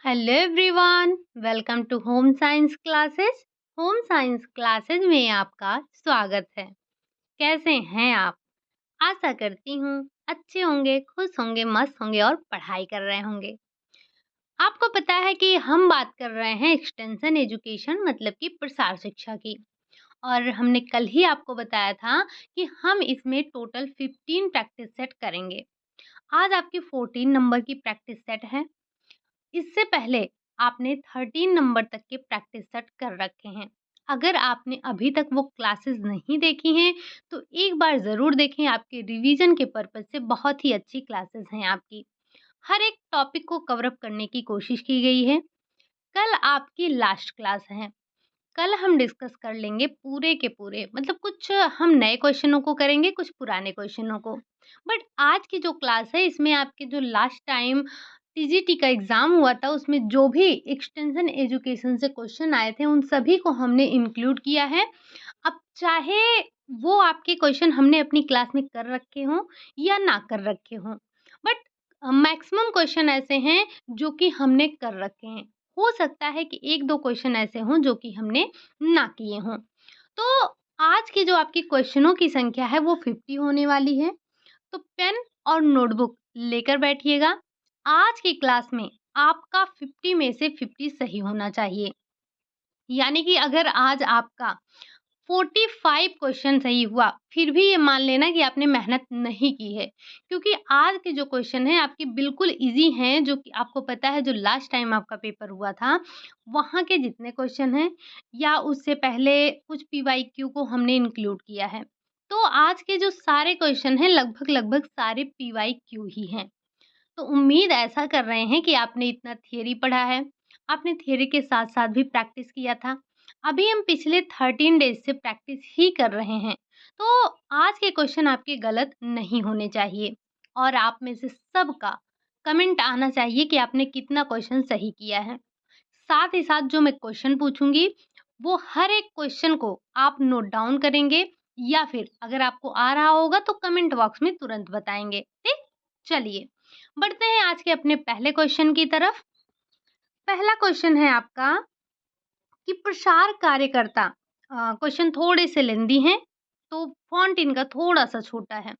Hello everyone, welcome to home science classes. Home science classes में आपका स्वागत है। कैसे हैं आप? आशा करती हूँ अच्छे होंगे, खुश होंगे, मस्त होंगे और पढ़ाई कर रहे होंगे। आपको पता है कि हम बात कर रहे हैं एक्सटेंशन एजुकेशन मतलब कि प्रसार शिक्षा की। और हमने कल ही आपको बताया था कि हम इसमें टोटल 15 प्रैक्टिस सेट करेंगे। आज आपकी 14 नंबर की प्रैक्टिस सेट है। इससे पहले आपने 13 नंबर तक के प्रैक्टिस सेट कर रखे हैं। अगर आपने अभी तक वो क्लासेस नहीं देखी हैं, तो एक बार ज़रूर देखें, आपके रिवीजन के पर्पज़ से बहुत ही अच्छी क्लासेस हैं आपकी। हर एक टॉपिक को कवर अप करने की कोशिश की गई है। कल आपकी लास्ट क्लास है। कल हम डिस्कस कर लेंगे पूरे के पूरे, मतलब कुछ हम नए क्वेश्चनों को करेंगे, कुछ पुराने क्वेश्चनों को। बट आज की जो क्लास है इसमें आपके जो लास्ट टाइम टीजीटी का एग्ज़ाम हुआ था उसमें जो भी एक्सटेंशन एजुकेशन से क्वेश्चन आए थे उन सभी को हमने इंक्लूड किया है। अब चाहे वो आपके क्वेश्चन हमने अपनी क्लास में कर रखे हों या ना कर रखे हों, बट मैक्सिमम क्वेश्चन ऐसे हैं जो कि हमने कर रखे हैं। हो सकता है कि 1-2 क्वेश्चन ऐसे हों जो कि हमने ना किए हों। तो आज की जो आपकी क्वेश्चनों की संख्या है वो 50 होने वाली है। तो पेन और नोटबुक लेकर बैठिएगा। आज की क्लास में आपका 50 में से 50 सही होना चाहिए। यानी कि अगर आज आपका 45 क्वेश्चन सही हुआ, फिर भी ये मान लेना कि आपने मेहनत नहीं की है। क्योंकि आज के जो क्वेश्चन हैं आपके बिल्कुल ईज़ी हैं, जो कि आपको पता है जो लास्ट टाइम आपका पेपर हुआ था, वहाँ के जितने क्वेश्चन हैं या उससे पहले कुछ पीवाईक्यू को हमने इंक्लूड किया है। तो आज के जो सारे क्वेश्चन हैं लगभग-लगभग सारे पीवाईक्यू ही हैं। तो उम्मीद ऐसा कर रहे हैं कि आपने इतना थियरी पढ़ा है, आपने थियरी के साथ-साथ भी प्रैक्टिस किया था। अभी हम पिछले 13 डेज़ से प्रैक्टिस ही कर रहे हैं, तो आज के क्वेश्चन आपके गलत नहीं होने चाहिए और आप में से सबका कमेंट आना चाहिए कि आपने कितना क्वेश्चन सही किया है। साथ ही साथ जो मैं क्वेश्चन पूछूँगी, वो हर एक क्वेश्चन को आप नोट डाउन करेंगे या फिर अगर आपको आ रहा होगा तो कमेंट बॉक्स में तुरंत बताएँगे। ठीक? चलिए, बढ़ते हैं आज के अपने पहले क्वेश्चन की तरफ। पहला क्वेश्चन है आपका कि प्रसार कार्यकर्ता, क्वेश्चन थोड़े से लेंदी हैं, तो फ़ॉन्ट इनका थोड़ा-सा छोटा है।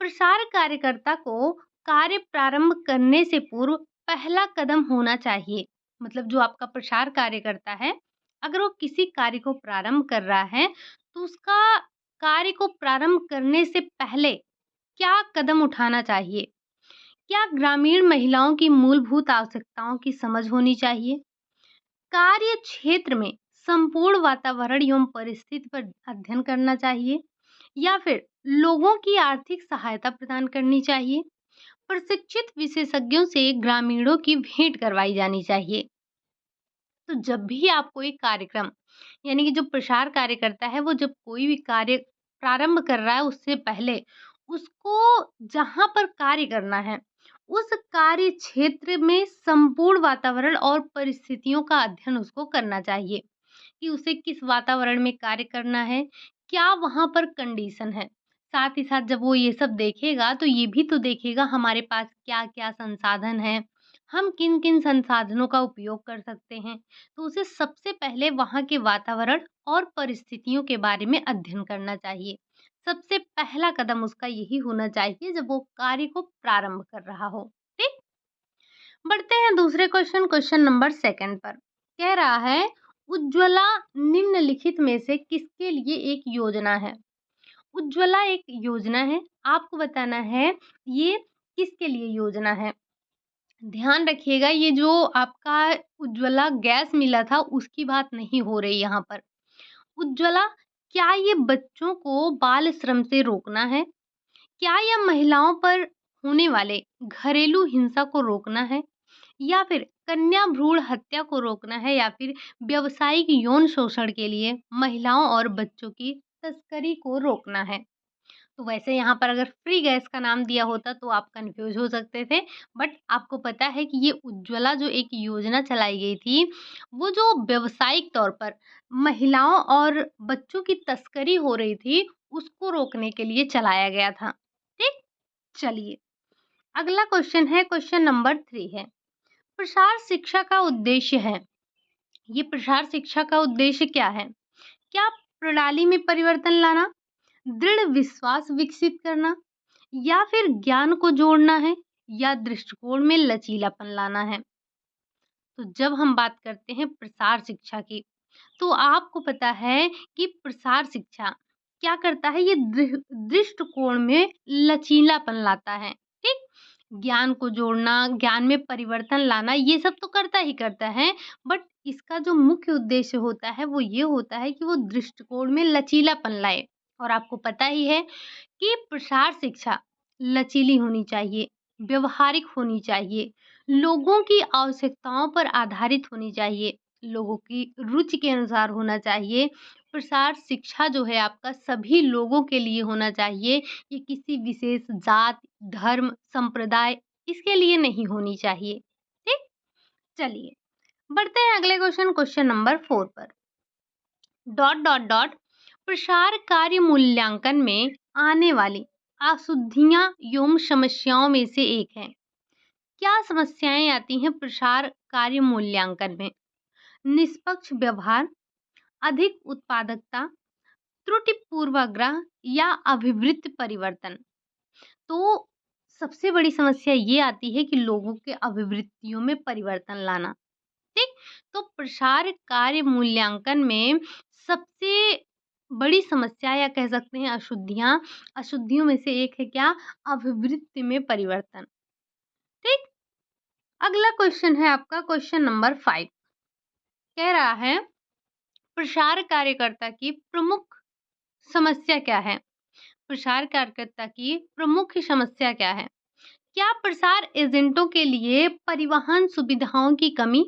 प्रसार कार्यकर्ता को कार्य प्रारंभ करने से पूर्व पहला कदम होना चाहिए। मतलब जो आपका प्रसार कार्यकर्ता है, अगर वो किसी कार्य को प्रारंभ कर रहा है, तो उसका कार्य को प्रारंभ करने से पहले क्या कदम उठाना चाहिए? क्या ग्रामीण महिलाओं की मूलभूत आवश्यकताओं की समझ होनी चाहिए? कार्य क्षेत्र में संपूर्ण वातावरण एवं परिस्थिति पर अध्ययन करना चाहिए या फिर लोगों की आर्थिक सहायता प्रदान करनी चाहिए? प्रशिक्षित विशेषज्ञों से ग्रामीणों की भेंट करवाई जानी चाहिए। तो जब भी आप कोई कार्यक्रम, यानी कि जो प्रसार कार्यकर्ता है वो जब कोई भी कार्य प्रारंभ कर रहा है उससे पहले उसको जहाँ पर कार्य करना है उस कार्य क्षेत्र में संपूर्ण वातावरण और परिस्थितियों का अध्ययन उसको करना चाहिए कि उसे किस वातावरण में कार्य करना है, क्या वहाँ पर कंडीशन है। साथ ही साथ जब वो ये सब देखेगा तो ये भी तो देखेगा हमारे पास क्या-क्या संसाधन हैं, हम किन-किन संसाधनों का उपयोग कर सकते हैं। तो उसे सबसे पहले वहाँ के वातावरण और परिस्थितियों के बारे में अध्ययन करना चाहिए। सबसे पहला कदम उसका यही होना चाहिए जब वो कार्य को प्रारंभ कर रहा हो। ठीक? बढ़ते हैं दूसरे क्वेश्चन, क्वेश्चन नंबर 2 पर। कह रहा है उज्ज्वला निम्नलिखित में से किसके लिए एक योजना है? उज्ज्वला एक योजना है, आपको बताना है ये किसके लिए योजना है। ध्यान रखिएगा ये जो आपका उज्ज्वला गैस मिला था उसकी बात नहीं हो रही यहाँ पर। उज्ज्वला, क्या ये बच्चों को बाल श्रम से रोकना है? क्या यह महिलाओं पर होने वाले घरेलू हिंसा को रोकना है? या फिर कन्या भ्रूण हत्या को रोकना है या फिर व्यावसायिक यौन शोषण के लिए महिलाओं और बच्चों की तस्करी को रोकना है? तो वैसे यहाँ पर अगर फ्री गैस का नाम दिया होता तो आप कन्फ्यूज़ हो सकते थे। बट आपको पता है कि ये उज्ज्वला जो एक योजना चलाई गई थी, वो जो व्यावसायिक तौर पर महिलाओं और बच्चों की तस्करी हो रही थी, उसको रोकने के लिए चलाया गया था। ठीक? चलिए, अगला क्वेश्चन है, क्वेश्चन नंबर 3 है। प्रसार शिक्षा का उद्देश्य है। ये प्रसार शिक्षा का उद्देश्य क्या है? क्या प्रणाली में परिवर्तन लाना, दृढ़ विश्वास विकसित करना, या फिर ज्ञान को जोड़ना है, या दृष्टिकोण में लचीलापन लाना है? तो जब हम बात करते हैं प्रसार शिक्षा की, तो आपको पता है कि प्रसार शिक्षा क्या करता है? ये दृष्टिकोण में लचीलापन लाता है, ठीक? ज्ञान को जोड़ना, ज्ञान में परिवर्तन लाना, ये सब तो करता ही करता है, बट इसका जो मुख्य उद्देश्य होता है वो ये होता है कि वो दृष्टिकोण में लचीलापन लाए। और आपको पता ही है कि प्रसार शिक्षा लचीली होनी चाहिए, व्यवहारिक होनी चाहिए, लोगों की आवश्यकताओं पर आधारित होनी चाहिए, लोगों की रुचि के अनुसार होना चाहिए। प्रसार शिक्षा जो है आपका सभी लोगों के लिए होना चाहिए, ये किसी विशेष जात, धर्म, संप्रदाय इसके लिए नहीं होनी चाहिए। ठीक? चलिए बढ़ते हैं अगले क्वेश्चन नंबर 4 पर। डॉट डॉट डॉट प्रसार कार्य मूल्यांकन में आने वाली अशुद्धियां एवं समस्याओं में से एक है। क्या समस्याएं आती हैं प्रसार कार्य मूल्यांकन में? निष्पक्ष व्यवहार, अधिक उत्पादकता, त्रुटि पूर्वाग्रह, या अभिवृत्ति परिवर्तन? तो सबसे बड़ी समस्या ये आती है कि लोगों के अभिवृत्तियों में परिवर्तन लाना। ठीक? तो प्रसार कार्य मूल्यांकन में सबसे बड़ी समस्या या कह सकते हैं अशुद्धियों में से एक है क्या? अभिवृत्ति में परिवर्तन। ठीक? अगला क्वेश्चन है आपका क्वेश्चन नंबर 5। कह रहा है प्रसार कार्यकर्ता की प्रमुख समस्या क्या है? प्रसार कार्यकर्ता की प्रमुख समस्या क्या है? क्या प्रसार एजेंटों के लिए परिवहन सुविधाओं की कमी,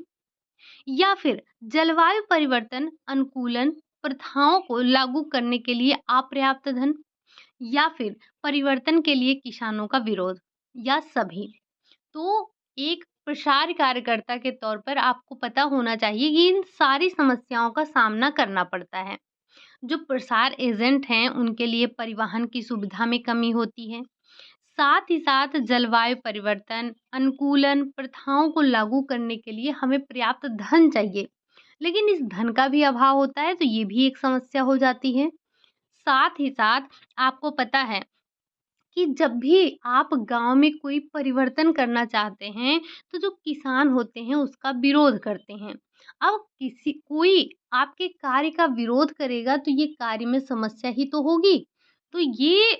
या फिर जलवायु परिवर्तन अनुकूलन प्रथाओं को लागू करने के लिए अपर्याप्त धन, या फिर परिवर्तन के लिए किसानों का विरोध, या सभी? तो एक प्रसार कार्यकर्ता के तौर पर आपको पता होना चाहिए कि इन सारी समस्याओं का सामना करना पड़ता है। जो प्रसार एजेंट हैं उनके लिए परिवहन की सुविधा में कमी होती है, साथ ही साथ जलवायु परिवर्तन अनुकूलन प्रथाओं को लागू करने के लिए हमें पर्याप्त धन चाहिए, लेकिन इस धन का भी अभाव होता है, तो ये भी एक समस्या हो जाती है। साथ ही साथ आपको पता है कि जब भी आप गाँव में कोई परिवर्तन करना चाहते हैं, तो जो किसान होते हैं उसका विरोध करते हैं। अब कोई आपके कार्य का विरोध करेगा तो ये कार्य में समस्या ही तो होगी। तो ये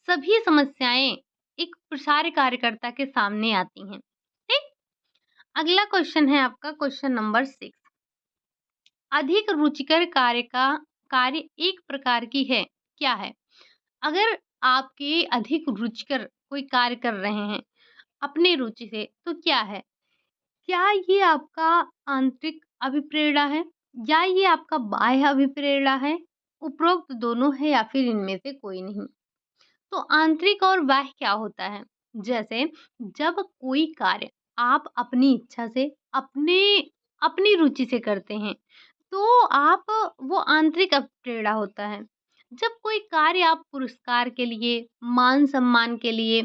सभी समस्याएँ एक प्रसार कार्यकर्ता के सामने आती हैं। ठीक? अगला क्वेश्चन है आपका क्वेश्चन नंबर 6। अधिक रुचिकर कार्य एक प्रकार की है, क्या है? अगर आपके अधिक रुचिकर कोई कार्य कर रहे हैं अपनी रुचि से, तो क्या है? क्या ये आपका आंतरिक अभिप्रेरणा है, या ये आपका बाह्य अभिप्रेरणा है? उपरोक्त दोनों है, या फिर इनमें से कोई नहीं? तो आंतरिक और बाह्य क्या होता है? जैसे जब कोई कार्य आप अपनी इच्छा से अपने अपनी रुचि से करते हैं, तो आप वो आंतरिक प्रेरणा होता है। जब कोई कार्य आप पुरस्कार के लिए, मान सम्मान के लिए,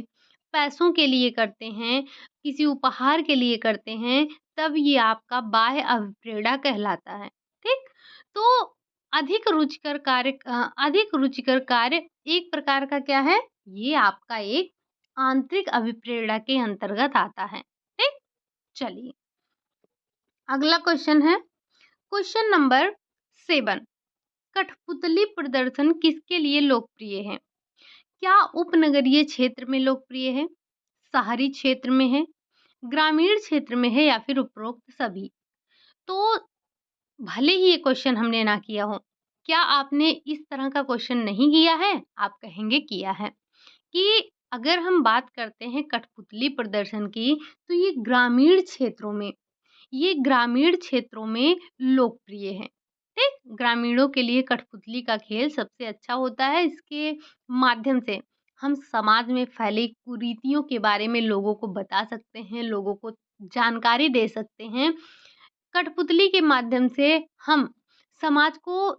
पैसों के लिए करते हैं, किसी उपहार के लिए करते हैं, तब ये आपका बाह्य अभिप्रेरणा कहलाता है। ठीक? तो अधिक रुचिकर कार्य एक प्रकार का क्या है? ये आपका एक आंतरिक अभिप्रेरणा के अंतर्गत आता है। ठीक? चलिए अगला क्वेश्चन है क्वेश्चन नंबर 7। कठपुतली प्रदर्शन किसके लिए लोकप्रिय है? क्या उपनगरीय क्षेत्र में लोकप्रिय है, शहरी क्षेत्र में है, ग्रामीण क्षेत्र में है, या फिर उपरोक्त सभी? तो भले ही ये क्वेश्चन हमने ना किया हो, क्या आपने इस तरह का क्वेश्चन नहीं किया है? आप कहेंगे किया है। कि अगर हम बात करते हैं कठपुतली प्रदर्शन की, तो ये ग्रामीण क्षेत्रों में लोकप्रिय है। ठीक? ग्रामीणों के लिए कठपुतली का खेल सबसे अच्छा होता है। इसके माध्यम से हम समाज में फैली कुरीतियों के बारे में लोगों को बता सकते हैं, लोगों को जानकारी दे सकते हैं। कठपुतली के माध्यम से हम समाज को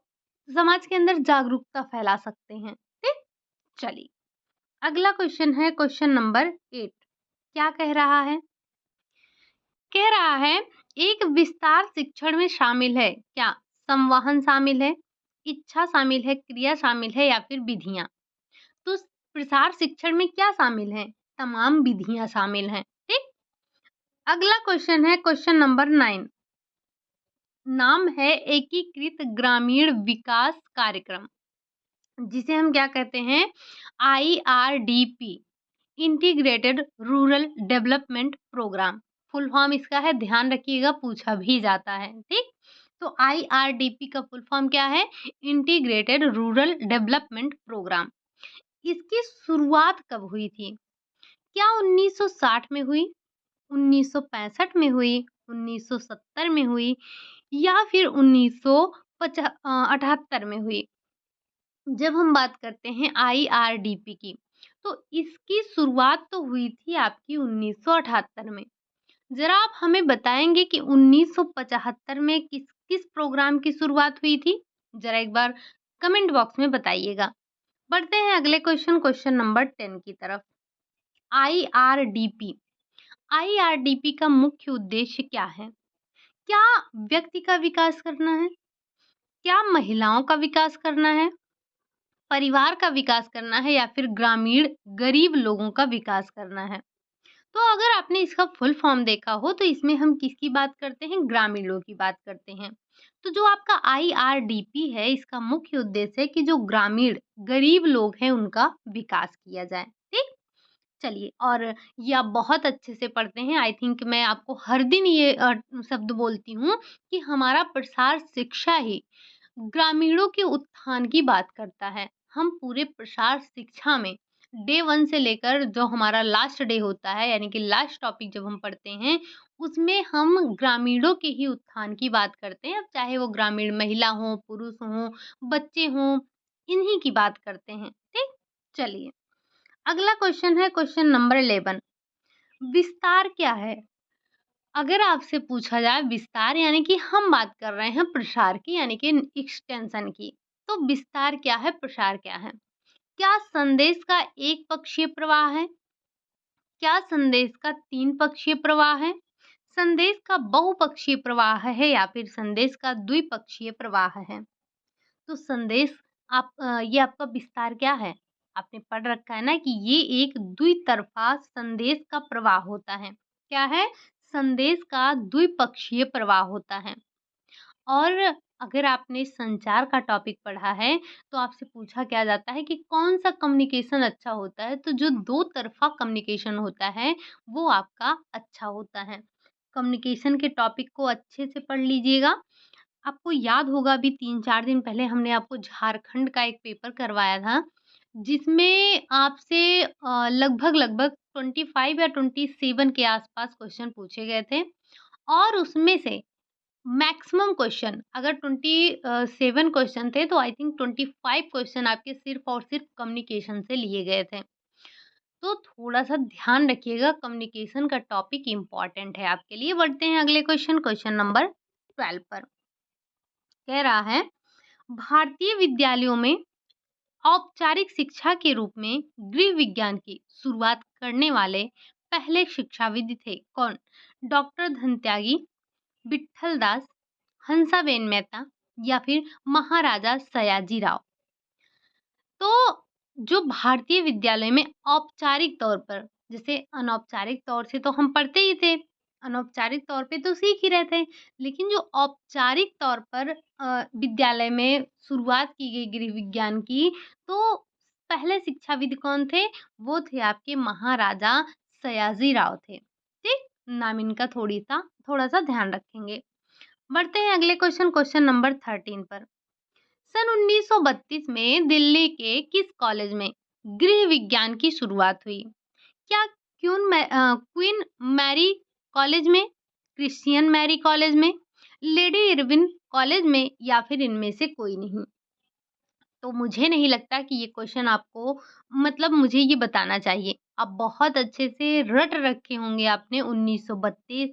समाज के अंदर जागरूकता फैला सकते हैं। ठीक? चलिए अगला क्वेश्चन है क्वेश्चन नंबर 8। क्या कह रहा है? कह रहा है एक विस्तार शिक्षण में शामिल है क्या? संवहन शामिल है, इच्छा शामिल है, क्रिया शामिल है या फिर विधियाँ? तो प्रसार शिक्षण में क्या शामिल है? तमाम विधियाँ शामिल हैं। ठीक? अगला क्वेश्चन है क्वेश्चन नंबर 9। नाम है एकीकृत ग्रामीण विकास कार्यक्रम, जिसे हम क्या कहते हैं? IRDP, integrated rural development programme. Full form इसका है, ध्यान रखिएगा, पूछा भी जाता है। ठीक? तो IRDP का फुल फॉर्म क्या है? Integrated rural development programme. इसकी शुरुआत कब हुई थी? क्या 1960 में हुई, 1965 में हुई, 1970 में हुई या फिर 1978 में हुई? जब हम बात करते हैं IRDP की, तो इसकी शुरुआत तो हुई थी आपकी 1978 में। ज़रा आप हमें बताएँगे कि 1975 में किस किस प्रोग्राम की शुरुआत हुई थी? ज़रा एक बार कमेंट बॉक्स में बताइएगा। बढ़ते हैं अगले क्वेश्चन, क्वेश्चन नंबर 10 की तरफ। IRDP, IRDP का मुख्य उद्देश्य क्या है? क्या व्यक्ति का विकास करना है? क्या महिलाओं का विकास करना है? परिवार का विकास करना है या फिर ग्रामीण गरीब लोगों का विकास करना है? तो अगर आपने इसका फुल फॉर्म देखा हो तो इसमें हम किसकी बात करते हैं? ग्रामीणों की बात करते हैं। तो जो आपका IRDP है, इसका मुख्य उद्देश्य है कि जो ग्रामीण गरीब लोग हैं उनका विकास किया जाए। ठीक? चलिए, और ये आप बहुत अच्छे से पढ़ते हैं। आई थिंक मैं आपको हर दिन ये शब्द बोलती हूँ कि हमारा प्रसार शिक्षा ही ग्रामीणों के उत्थान की बात करता है। हम पूरे प्रसार शिक्षा में डे 1 से लेकर जो हमारा लास्ट डे होता है, यानी कि लास्ट टॉपिक जब हम पढ़ते हैं, उसमें हम ग्रामीणों के ही उत्थान की बात करते हैं। अब चाहे वो ग्रामीण महिला हों, पुरुष हों, बच्चे हों, इन्हीं की बात करते हैं। ठीक? चलिए, अगला क्वेश्चन है क्वेश्चन नंबर 11। विस्तार क्या है? अगर आपसे पूछा जाए विस्तार, यानी कि हम बात कर रहे हैं प्रसार की, यानी कि एक्सटेंशन की। तो विस्तार क्या है, प्रसार क्या है? क्या संदेश का एक पक्षीय प्रवाह है? क्या संदेश का 3 पक्षीय प्रवाह है? संदेश का बहुपक्षीय प्रवाह है या फिर संदेश का द्विपक्षीय प्रवाह है? तो संदेश ये आपका विस्तार क्या है? आपने पढ़ रखा है ना कि ये एक द्वितरफ़ा संदेश का प्रवाह होता है। क्या है? संदेश का द्विपक्षीय प्रवाह होता है। और अगर आपने संचार का टॉपिक पढ़ा है, तो आपसे पूछा क्या जाता है कि कौन-सा कम्युनिकेशन अच्छा होता है? तो जो दो तरफ़ा कम्युनिकेशन होता है, वो आपका अच्छा होता है। कम्युनिकेशन के टॉपिक को अच्छे से पढ़ लीजिएगा। आपको याद होगा, अभी 3-4 दिन पहले हमने आपको झारखंड का एक पेपर करवाया था, जिसमें आपसे लगभग-लगभग 25 या 27 के आस-पास क्वेश्चन पूछे गए थे और उसमें से मैक्सिमम क्वेश्चन, अगर 27 क्वेश्चन थे तो आई थिंक 25 क्वेश्चन आपके सिर्फ़ और सिर्फ़ कम्युनिकेशन से लिए गए थे। तो थोड़ा-सा ध्यान रखिएगा, कम्युनिकेशन का टॉपिक इम्पोर्टेंट है आपके लिए। बढ़ते हैं अगले क्वेश्चन, क्वेश्चन नंबर 12 पर। कह रहा है भारतीय विद्यालयों में औपचारिक शिक्षा के रूप में गृह विज्ञान की शुरुआत करने वाले पहले शिक्षाविद थे कौन? डॉक्टर धनत्यागी, विट्ठल दास, हंसाबेन मेहता या फिर महाराजा सयाजीराव। तो जो भारतीय विद्यालय में औपचारिक तौर पर, जैसे अनौपचारिक तौर से तो हम पढ़ते ही थे, अनौपचारिक तौर पे तो सीख ही रहे थे, लेकिन जो औपचारिक तौर पर विद्यालय में शुरुआत की गई गृह विज्ञान की, तो पहले शिक्षाविद कौन थे? वो थे आपके महाराजा सयाजीराव थे। ठीक? नाम इनका थोड़ा-सा ध्यान रखेंगे। बढ़ते हैं अगले क्वेश्चन, क्वेश्चन नंबर 13 पर। सन 1932 में दिल्ली के किस कॉलेज में गृह विज्ञान की शुरुआत हुई? क्या क्वीन मैरी कॉलेज में, क्रिश्चियन मैरी कॉलेज में, लेडी इरविन कॉलेज में या फिर इनमें से कोई नहीं? तो मुझे नहीं लगता कि ये क्वेश्चन आपको, मतलब मुझे ये बताना चाहिए। आप बहुत अच्छे से रट रखे होंगे आपने 1932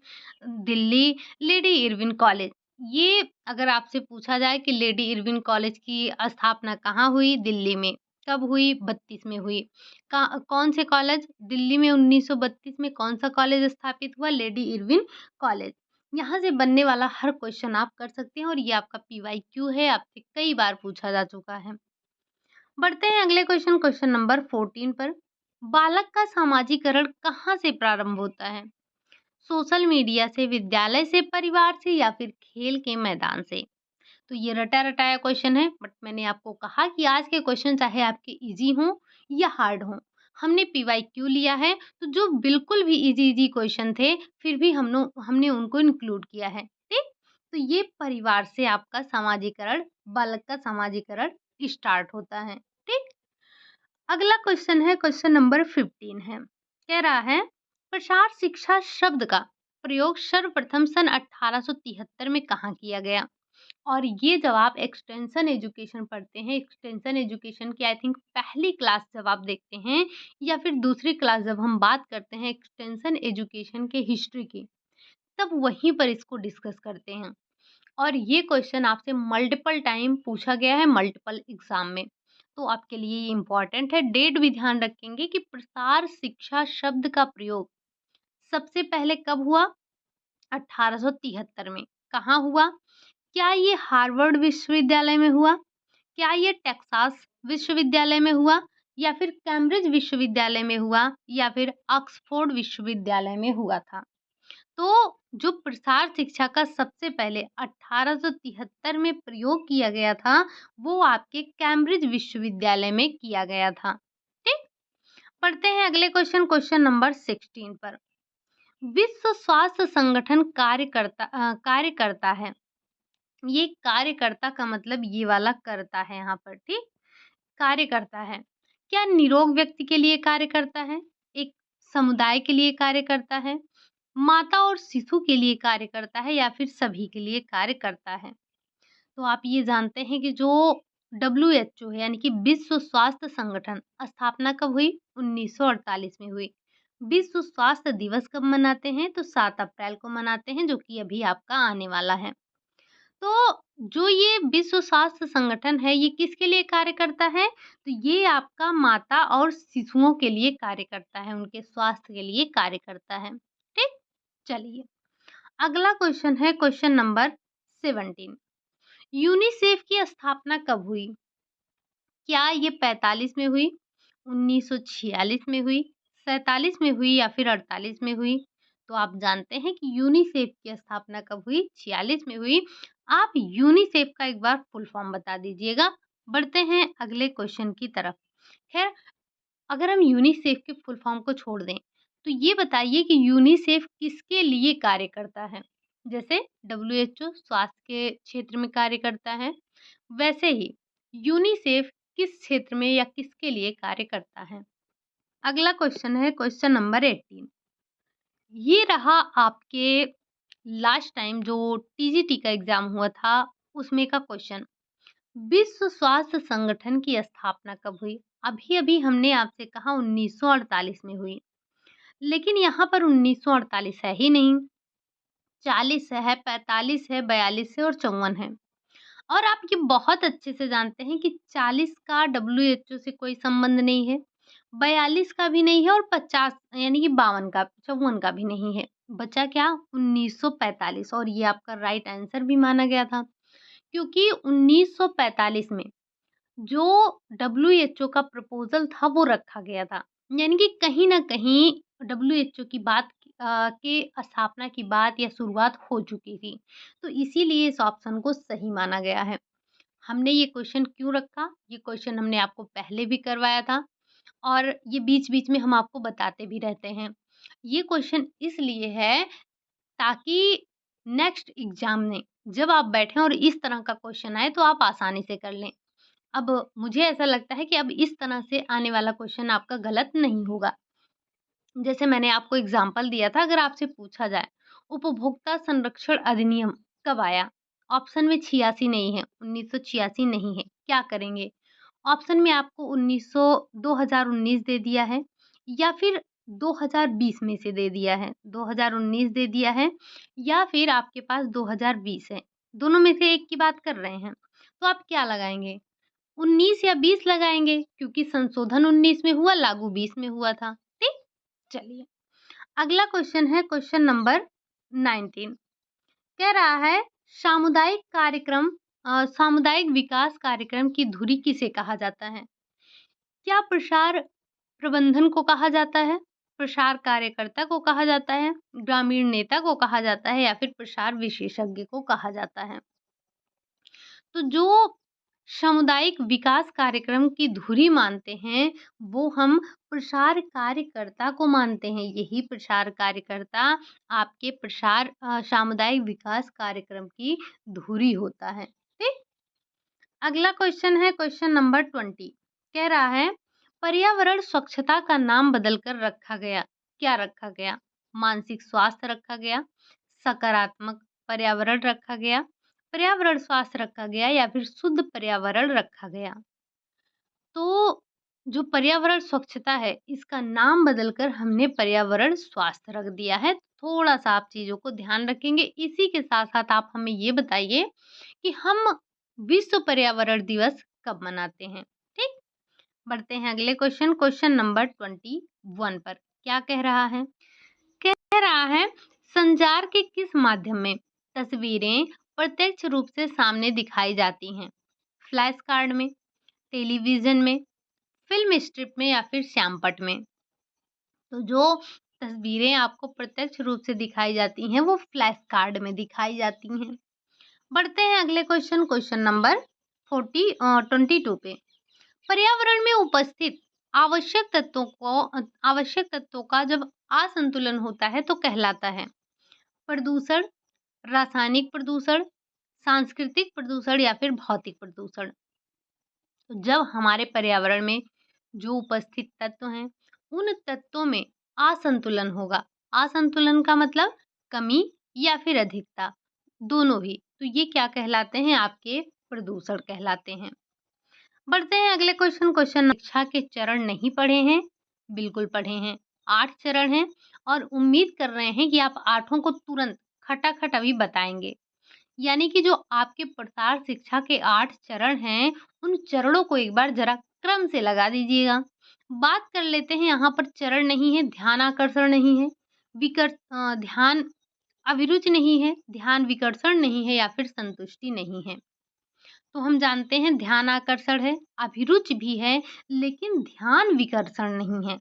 दिल्ली लेडी इरविन कॉलेज। ये अगर आपसे पूछा जाए कि लेडी इरविन कॉलेज की स्थापना कहाँ हुई? दिल्ली में। कब हुई? 32 में हुई। कौन से कॉलेज? दिल्ली में 1932 में कौन सा कॉलेज स्थापित हुआ? Lady Irwin college. यहाँ से बनने वाला हर क्वेश्चन आप कर सकते हैं और ये आपका पीवाईक्यू है, आपसे कई बार पूछा जा चुका है। बढ़ते हैं अगले क्वेश्चन नंबर 14 पर। बालक का सामाजिकरण कहाँ से प्रारंभ होता है? सोशल मीडिया से, विद्यालय से, परिवार से या फिर खेल के मैदान से? तो ये रटा-रटाया क्वेश्चन है, बट मैंने आपको कहा कि आज के क्वेश्चन चाहे आपके ईज़ी हों या हार्ड हों, हमने पीवाईक्यू लिया है, तो जो बिल्कुल भी ईज़ी-ईज़ी क्वेश्चन थे, फिर भी हमने उनको इंक्लूड किया है, ठीक? तो ये परिवार से आपका समाजीकरण, बालक का समाजीकरण स्टार्ट होता है, ठीक? अगला क्वेश्चन है, क्वेश्चन नंबर 15 है। कह रहा है, प्रसार शिक्षा शब्द का प्रयोग सर्वप्रथम सन 1873 में कहाँ किया गया? और ये जब आप एक्सटेंशन एजुकेशन पढ़ते हैं, एक्सटेंशन एजुकेशन की आई थिंक पहली क्लास जब आप देखते हैं या फिर दूसरी क्लास जब हम बात करते हैं एक्सटेंशन एजुकेशन के हिस्ट्री की, तब वहीं पर इसको डिस्कस करते हैं। और ये क्वेश्चन आपसे मल्टीपल टाइम पूछा गया है मल्टीपल एग्जाम में, तो आपके लिए ये इम्पोर्टेंट है। डेट भी ध्यान रखेंगे कि प्रसार शिक्षा शब्द का प्रयोग सबसे पहले कब हुआ? 1873 में। कहाँ हुआ? क्या ये हार्वर्ड विश्वविद्यालय में हुआ? क्या ये टेक्सास विश्वविद्यालय में हुआ? या फिर कैम्ब्रिज विश्वविद्यालय में हुआ? या फिर ऑक्सफोर्ड विश्वविद्यालय में हुआ था? तो जो प्रसार शिक्षा का सबसे पहले 1873 में प्रयोग किया गया था, वो आपके कैम्ब्रिज विश्वविद्यालय में किया गया था। ठीक? पढ़ते हैं अगले क्वेश्चन नंबर 16 पर। विश्व स्वास्थ्य संगठन कार्य करता है। ये कार्यकर्ता का मतलब ये वाला करता है यहाँ पर, ठीक? कार्य करता है। क्या निरोग व्यक्ति के लिए कार्य करता है? एक समुदाय के लिए कार्य करता है? माता और शिशु के लिए कार्य करता है या फिर सभी के लिए कार्य करता है? तो आप ये जानते हैं कि जो WHO है यानी कि विश्व स्वास्थ्य संगठन स्थापना कब हुई? 1948 में हुई। विश्व स्वास्थ्य दिवस कब मनाते हैं? तो 7 अप्रैल को मनाते हैं, जो कि अभी आपका आने वाला है। तो जो ये विश्व स्वास्थ्य संगठन है, ये किसके लिए कार्य करता है? तो ये आपका माता और शिशुओं के लिए कार्य करता है, उनके स्वास्थ्य के लिए कार्य करता है। ठीक? चलिए, अगला क्वेश्चन है क्वेश्चन नंबर 17। यूनिसेफ की स्थापना कब हुई? क्या ये 45 में हुई, 1946 में हुई, 47 में हुई या फिर 48 में हुई? तो आप जानते हैं कि यूनिसेफ की स्थापना कब हुई? 46 में हुई। आप यूनिसेफ का एक बार फुल फॉर्म बता दीजिएगा। बढ़ते हैं अगले क्वेश्चन की तरफ। खैर, अगर हम यूनिसेफ के फुल फॉर्म को छोड़ दें, तो ये बताइए कि यूनिसेफ किसके लिए कार्य करता है? जैसे WHO स्वास्थ्य के क्षेत्र में कार्य करता है, वैसे ही यूनिसेफ किस क्षेत्र में या किसके लिए कार्य करता है? अगला क्वेश्चन है क्वेश्चन नंबर 18। ये रहा आपके लास्ट टाइम जो TGT का एग्जाम हुआ था, उसमें का क्वेश्चन। विश्व स्वास्थ्य संगठन की स्थापना कब हुई? अभी-अभी हमने आपसे कहा 1948 में हुई, लेकिन यहाँ पर 1948 है ही नहीं, 40 है, 45 है, 42 है और 54 है। और आप ये बहुत अच्छे से जानते हैं कि 40 का WHO से कोई संबंध नहीं है, 42 का भी नहीं है और 50 यानी कि 54 का भी नहीं है। बचा क्या? 1945, और ये आपका राइट आंसर भी माना गया था, क्योंकि 1945 में जो WHO का प्रपोज़ल था वो रखा गया था। यानी कि कहीं न कहीं WHO की के स्थापना की बात या शुरुआत हो चुकी थी। तो इसीलिए इस ऑप्शन को सही माना गया है। हमने ये क्वेश्चन क्यों रखा? ये क्वेश्चन हमने आपको पहले भी करवाया था और ये बीच-बीच में हम आपको बताते भी रहते हैं। ये क्वेश्चन इसलिए है ताकि नेक्स्ट एग्ज़ाम में जब आप बैठें और इस तरह का क्वेश्चन आए तो आप आसानी से कर लें। अब मुझे ऐसा लगता है कि अब इस तरह से आने वाला क्वेश्चन आपका गलत नहीं होगा। जैसे मैंने आपको एग्ज़ाम्पल दिया था, अगर आपसे पूछा जाए, उपभोक्ता संरक्षण अधिनियम कब आया? ऑप्शन में 86 नहीं है, 1986 नहीं है, क्या करेंगे? ऑप्शन में आपको 2019 दे दिया है या फिर 2020 में से दे दिया है, 2019 दे दिया है या फिर आपके पास 2020 है। दोनों में से एक की बात कर रहे हैं, तो आप क्या लगाएँगे? 19 या 20 लगाएँगे क्योंकि संशोधन 19 में हुआ, लागू 20 में हुआ था। ठीक? चलिए, अगला क्वेश्चन है क्वेश्चन नंबर 19। कह रहा है सामुदायिक विकास कार्यक्रम की धुरी किसे कहा जाता है? क्या प्रसार प्रबंधन को कहा जाता है, प्रसार कार्यकर्ता को कहा जाता है, ग्रामीण नेता को कहा जाता है या फिर प्रसार विशेषज्ञ को कहा जाता है? तो जो सामुदायिक विकास कार्यक्रम की धुरी मानते हैं, वो हम प्रसार कार्यकर्ता को मानते हैं। यही प्रसार कार्यकर्ता आपके सामुदायिक विकास कार्यक्रम की धुरी होता है। ठीक? अगला क्वेश्चन है क्वेश्चन नंबर 20। कह रहा है पर्यावरण स्वच्छता का नाम बदलकर रखा गया। क्या रखा गया? मानसिक स्वास्थ्य रखा गया, सकारात्मक पर्यावरण रखा गया, पर्यावरण स्वास्थ्य रखा गया या फिर शुद्ध पर्यावरण रखा गया। तो जो पर्यावरण स्वच्छता है, इसका नाम बदलकर हमने पर्यावरण स्वास्थ्य रख दिया है। थोड़ा-सा आप चीज़ों को ध्यान रखेंगे। इसी के साथ-साथ आप हमें ये बताइए कि हम विश्व पर्यावरण दिवस कब मनाते हैं? ठीक? बढ़ते हैं अगले क्वेश्चन, क्वेश्चन नंबर 21 पर। क्या कह रहा है? कह रहा है संचार के किस माध्यम में तस्वीरें प्रत्यक्ष रूप से सामने दिखाई जाती हैं? फ्लैश कार्ड में, टेलीविज़न में, फ़िल्म स्ट्रिप में या फिर श्यामपट्ट में? तो जो तस्वीरें आपको प्रत्यक्ष रूप से दिखाई जाती हैं, वो फ्लैश कार्ड में दिखाई जाती हैं। बढ़ते हैं अगले क्वेश्चन, क्वेश्चन नंबर 22 पे। पर्यावरण में उपस्थित आवश्यक तत्वों का जब असंतुलन होता है तो कहलाता है प्रदूषण, रासायनिक प्रदूषण, सांस्कृतिक प्रदूषण या फिर भौतिक प्रदूषण। तो जब हमारे पर्यावरण में जो उपस्थित तत्व हैं, उन तत्वों में असंतुलन होगा। असंतुलन का मतलब कमी या फिर अधिकता, दोनों भी। तो ये क्या कहलाते हैं? आपके प्रदूषण कहलाते हैं। बढ़ते हैं अगले क्वेश्चन, क्वेश्चन शिक्षा के चरण नहीं पढ़े हैं? बिल्कुल पढ़े हैं। 8 चरण हैं और उम्मीद कर रहे हैं कि आप आठों को तुरंत खटाखट अभी बताएँगे। यानी कि जो आपके प्रसार शिक्षा के 8 चरण हैं, उन चरणों को एक बार ज़रा क्रम से लगा दीजिएगा। बात कर लेते हैं, यहाँ पर चरण नहीं है, ध्यानाकर्षण नहीं है, ध्यान अभिरुचि नहीं है, ध्यान विकर्षण नहीं है या फिर संतुष्टि नहीं है। तो हम जानते हैं ध्यान आकर्षण है, अभिरुचि भी है, लेकिन ध्यान विकर्षण नहीं है।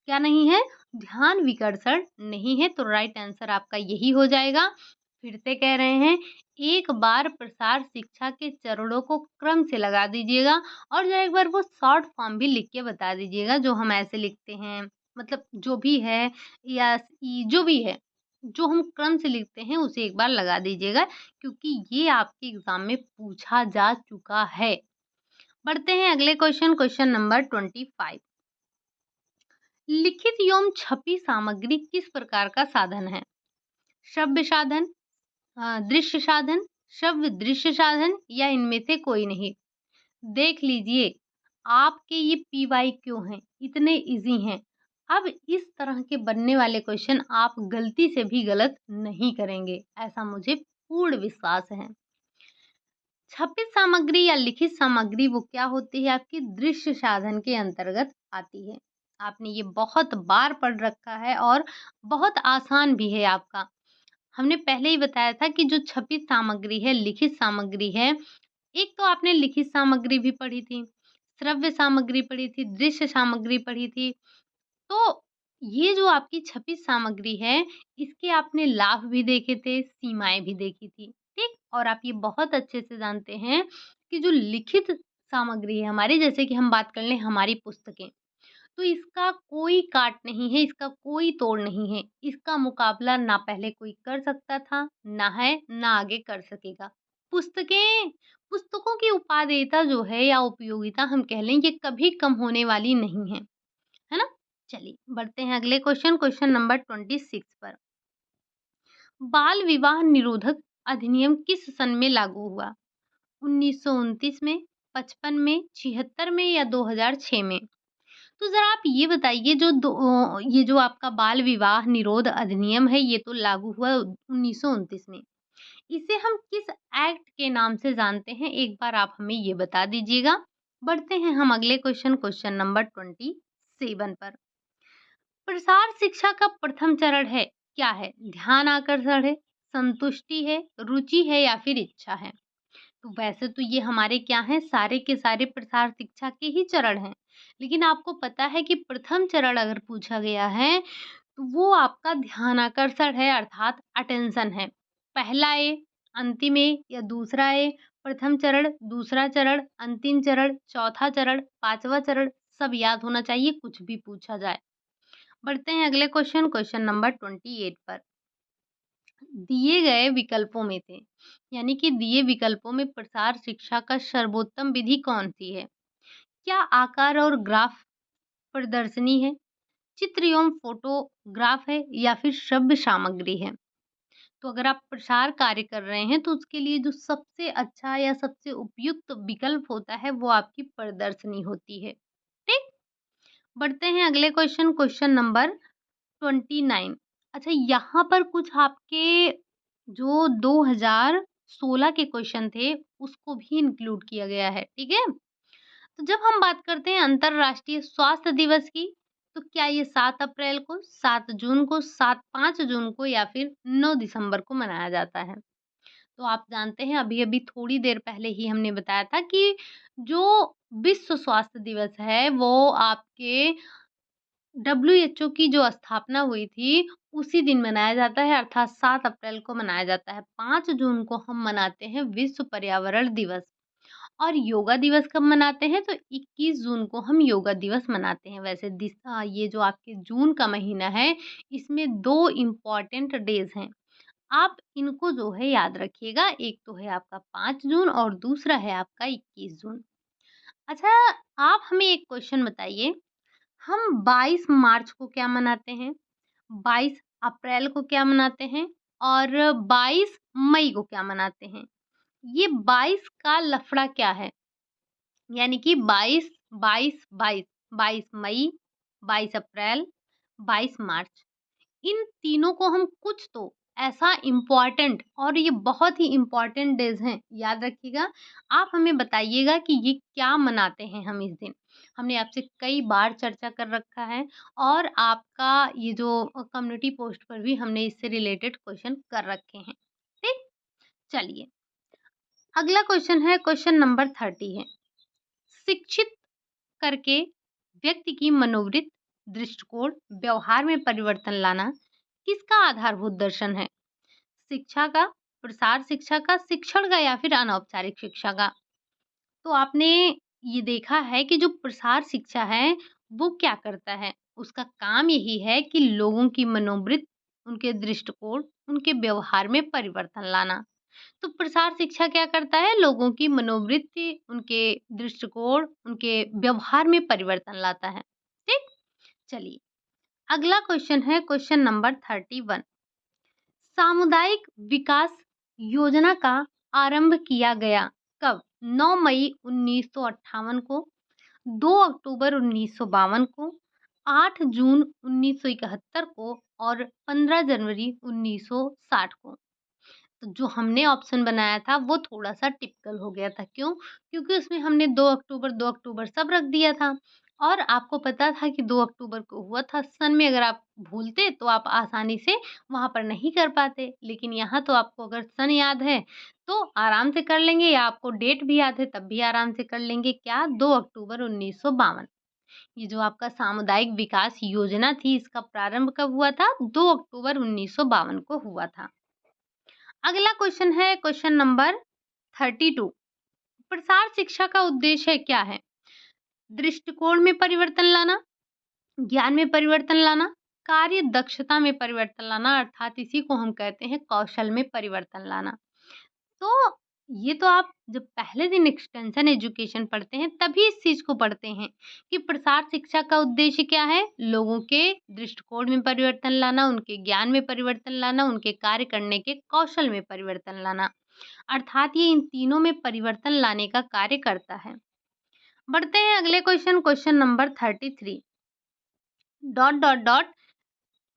क्या नहीं है? ध्यान विकर्षण नहीं है। तो राइट आंसर आपका यही हो जाएगा। फिर से कह रहे हैं, एक बार प्रसार शिक्षा के चरणों को क्रम से लगा दीजिएगा और जरा एक बार वो शॉर्ट फॉर्म भी लिख के बता दीजिएगा, जो हम ऐसे लिखते हैं, मतलब जो भी है या जो भी है, जो हम क्रम से लिखते हैं उसे एक बार लगा दीजिएगा, क्योंकि ये आपके एग्ज़ाम में पूछा जा चुका है। बढ़ते हैं अगले क्वेश्चन, क्वेश्चन नंबर 25। लिखित एवं छपी सामग्री किस प्रकार का साधन है? श्रव्य साधन, दृश्य साधन, श्रव्य दृश्य साधन या इनमें से कोई नहीं? देख लीजिए, आपके ये पीवाई क्यों हैं, इतने ईज़ी हैं। अब इस तरह के बनने वाले क्वेश्चन आप गलती से भी गलत नहीं करेंगे, ऐसा मुझे पूर्ण विश्वास है। छपित सामग्री या लिखित सामग्री वो क्या होती है? आपकी दृश्य साधन के अंतर्गत आती है। आपने ये बहुत बार पढ़ रखा है और बहुत आसान भी है आपका। हमने पहले ही बताया था कि जो छपित सामग्री है, लिखित सामग्री है, एक तो आपने लिखित सामग्री भी पढ़ी थी, श्रव्य सामग्री पढ़ी थी, दृश्य सामग्री पढ़ी थी। तो ये जो आपकी छपित सामग्री है, इसके आपने लाभ भी देखे थे, सीमाएँ भी देखी थी, ठीक? और आप ये बहुत अच्छे से जानते हैं कि जो लिखित सामग्री है हमारी, जैसे कि हम बात कर लें हमारी पुस्तकें, तो इसका कोई काट नहीं है, इसका कोई तोड़ नहीं है। इसका मुकाबला ना पहले कोई कर सकता था, ना है, ना आगे कर सकेगा। पुस्तकों की उपादेयता जो है या उपयोगिता हम कह लें, ये कभी कम होने वाली नहीं है ना? चलिए बढ़ते हैं अगले क्वेश्चन, क्वेश्चन नंबर 26 पर। बाल विवाह निरोधक अधिनियम किस सन में लागू हुआ? 1929 में, 55 में, 76 में या 2006 में? तो ज़रा आप ये बताइए, ये जो आपका बाल विवाह निरोध अधिनियम है, ये तो लागू हुआ 1929 में। इसे हम किस एक्ट के नाम से जानते हैं? एक बार आप हमें ये बता दीजिएगा। बढ़ते हैं हम अगले क्वेश्चन नंबर 27 पर। प्रसार शिक्षा का प्रथम चरण है, क्या है? ध्यान आकर्षण है, संतुष्टि है, रुचि है या फिर इच्छा है? तो वैसे तो ये हमारे क्या हैं, सारे के सारे प्रसार शिक्षा के ही चरण हैं। लेकिन आपको पता है कि प्रथम चरण अगर पूछा गया है, तो वो आपका ध्यानाकर्षण है अर्थात अटेंशन है। पहला ए, अंतिम ए या दूसरा ए, प्रथम चरण, दूसरा चरण, अंतिम चरण, चौथा चरण, पाँचवाँ चरण, सब याद होना चाहिए, कुछ भी पूछा जाए। बढ़ते हैं अगले क्वेश्चन नंबर 28 पर। दिए गए विकल्पों में से यानी कि दिए विकल्पों में प्रसार शिक्षा का सर्वोत्तम विधि कौन-सी है? क्या आकार और ग्राफ प्रदर्शनी है, चित्र एवं फोटोग्राफ है या फिर श्रव्य सामग्री है? तो अगर आप प्रसार कार्य कर रहे हैं तो उसके लिए जो सबसे अच्छा या सबसे उपयुक्त विकल्प होता है वो आपकी प्रदर्शनी होती है। ठीक? बढ़ते हैं अगले क्वेश्चन नंबर 29। अच्छा, यहाँ पर कुछ आपके जो 2016 के क्वेश्चन थे उसको भी इंक्लूड किया गया है, ठीक है? तो जब हम बात करते हैं अंतर्राष्ट्रीय स्वास्थ्य दिवस की, तो क्या ये 7 अप्रैल को, 7 जून को, 5 जून को या फिर 9 दिसंबर को मनाया जाता है? तो आप जानते हैं अभी-अभी थोड़ी देर पहले ही हमने बताया था कि जो विश्व स्वास्थ्य दिवस है वो आपके डब्ल्यूएचओ की जो स्थापना हुई थी, उसी दिन मनाया जाता है अर्थात 7 अप्रैल को मनाया जाता है। 5 जून को हम मनाते हैं विश्व पर्यावरण दिवस और योगा दिवस कब मनाते हैं? तो 21 जून को हम योगा दिवस मनाते हैं। वैसे ये जो आपके जून का महीना है, इसमें 2 इम्पोर्टेंट डेज़ हैं। आप इनको जो है याद रखिएगा, एक तो है आपका 5 जून और दूसरा है आपका 21 जून। अच्छा, आप हमें एक क्वेश्चन बताइए, हम 22 मार्च को क्या मनाते हैं? 22 अप्रैल को क्या मनाते हैं? और 22 मई को क्या मनाते हैं? ये 22 का लफड़ा क्या है? यानी कि 22, 22, 22, 22 मई, 22 अप्रैल, 22 मार्च। इन तीनों को हम कुछ तो ऐसा इम्पोर्टेंट और ये बहुत ही इम्पोर्टेंट डेज़ हैं, याद रखिएगा। आप हमें बताइएगा कि ये क्या मनाते हैं हम इस दिन? हमने आपसे कई बार चर्चा कर रखा है और आपका ये जो कम्युनिटी पोस्ट पर भी हमने इससे रिलेटेड क्वेश्चन कर रखे हैं। ठीक? चलिए, अगला क्वेश्चन है क्वेश्चन नंबर 30 है। शिक्षित करके व्यक्ति की मनोवृत्ति, दृष्टिकोण, व्यवहार में परिवर्तन लाना किसका आधारभूत दर्शन है? शिक्षा का, प्रसार शिक्षा का, शिक्षण का या फिर अनौपचारिक शिक्षा का? तो आपने ये देखा है कि जो प्रसार शिक्षा है, वो क्या करता है? उसका काम यही है कि लोगों की मनोवृत्ति, उनके दृष्टिकोण, उनके व्यवहार में परिवर्तन लाना। तो प्रसार शिक्षा क्या करता है? लोगों की मनोवृत्ति, उनके दृष्टिकोण, उनके व्यवहार में परिवर्तन लाता है। ठीक? चलिए, अगला क्वेश्चन है क्वेश्चन नंबर 31। सामुदायिक विकास योजना का आरंभ किया गया कब? 9 मई 1958 को, 2 अक्टूबर 1952 को, 8 जून 1971 को और 15 जनवरी 1960 को। तो जो हमने ऑप्शन बनाया था वो थोड़ा-सा टिपिकल हो गया था, क्यों? क्योंकि उसमें हमने 2 अक्टूबर सब रख दिया था और आपको पता था कि 2 अक्टूबर को हुआ था। सन में अगर आप भूलते तो आप आसानी से वहाँ पर नहीं कर पाते। लेकिन यहाँ तो आपको अगर सन याद है तो आराम से कर लेंगे या आपको डेट भी याद है तब भी आराम से कर लेंगे। क्या? 2 अक्टूबर 1952। ये जो आपका सामुदायिक विकास योजना थी इसका प्रारंभ कब हुआ था? 2 अक्टूबर 1952 को हुआ था। अगला क्वेश्चन है क्वेश्चन नंबर 32। प्रसार शिक्षा का उद्देश्य क्या है? दृष्टिकोण में परिवर्तन लाना, ज्ञान में परिवर्तन लाना, कार्य दक्षता में परिवर्तन लाना अर्थात इसी को हम कहते हैं कौशल में परिवर्तन लाना। तो ये तो आप जब पहले दिन एक्सटेंशन एजुकेशन पढ़ते हैं तभी इस चीज को पढ़ते हैं कि प्रसार शिक्षा का उद्देश्य क्या है? लोगों के दृष्टिकोण में परिवर्तन लाना, उनके ज्ञान में परिवर्तन लाना, उनके कार्य करने के कौशल में परिवर्तन लाना। अर्थात ये इन तीनों में परिवर्तन लाने का कार्य करता है। बढ़ते हैं अगले question number 33। Dot dot dot